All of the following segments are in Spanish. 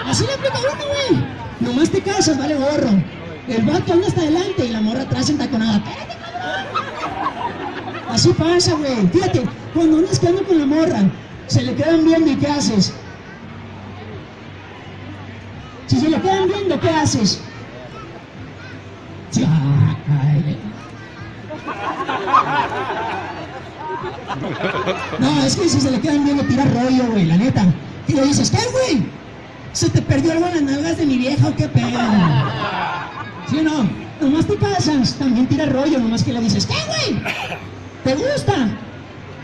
Así le aplica uno, güey. Nomás te casas, vale gorro. El vato anda hasta adelante y la morra atrás entaconada. ¡Espérate, cabrón! Así pasa, güey. Fíjate, cuando andas quedando con la morra, se le quedan viendo y ¿qué haces? Si se le quedan viendo, ¿qué haces? No, es que si se le quedan viendo, tira rollo, güey, la neta. Y le dices, ¿qué, güey? ¿Se te perdió algo en las nalgas de mi vieja o qué pedo? ¿Sí o no? Nomás te casas, también tira rollo, nomás que le dices, ¿qué, güey? ¿Te gusta?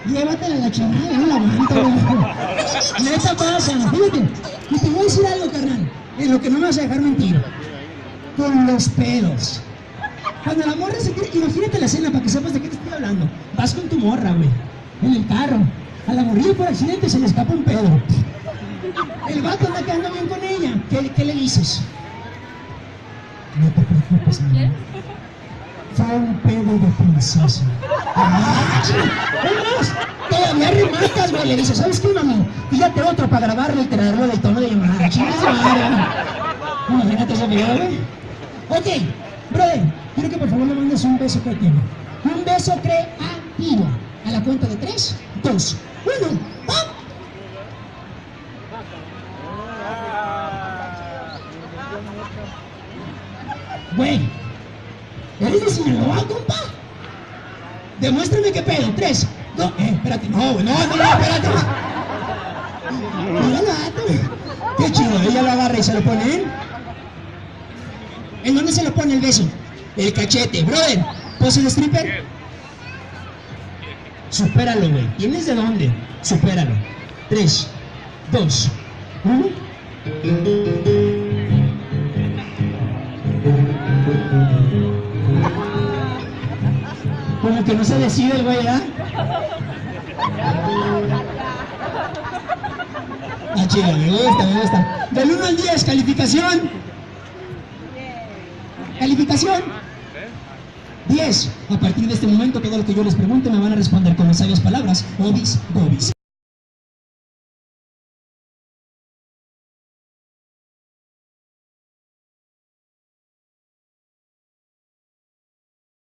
Llévatela a la chingada, no la aguanto, güey. Neta pasa, fíjate. Y te voy a decir algo, carnal, en lo que no me vas a dejar mentir. Con los pedos. Cuando la morra se quiere, imagínate la escena para que sepas de qué te estoy hablando. Vas con tu morra, güey, en el carro. A la morrilla por accidente se le escapa un pedo. El vato anda quedando bien con ella. ¿Qué le dices? No te preocupes, niña. Fue un pedo de princesa. ¡Ah! ¡Es más! Todavía rematas, güey. Le dices, ¿sabes qué, mami? Fíjate otro para grabarlo y traerlo del tono de llamada. ¡Chingas de madre! Imagínate ese video, güey. Ok, brother, quiero que por favor me mandes un beso creativo. Un beso creativo. A la cuenta de 3, 2, 1, ¡pum! Güey, ¿eres de Sinaloa, compa? Demuéstrame qué pedo. 3, 2, espérate, no, güey, no, espérate. Mira el vato. Qué chido, ella lo agarra y se lo pone, ¿En dónde se lo pone el beso? El cachete, brother. ¿Pose de stripper? Supéralo, güey. ¿Tienes de dónde? Supéralo. 3, 2, 1. Como que no se decide el güey, ¿ah? Ah, chido, me gusta. Del 1 al 10, calificación. Calificación 10. A partir de este momento, todo lo que yo les pregunte me van a responder con las sabias palabras. Obis, bobis.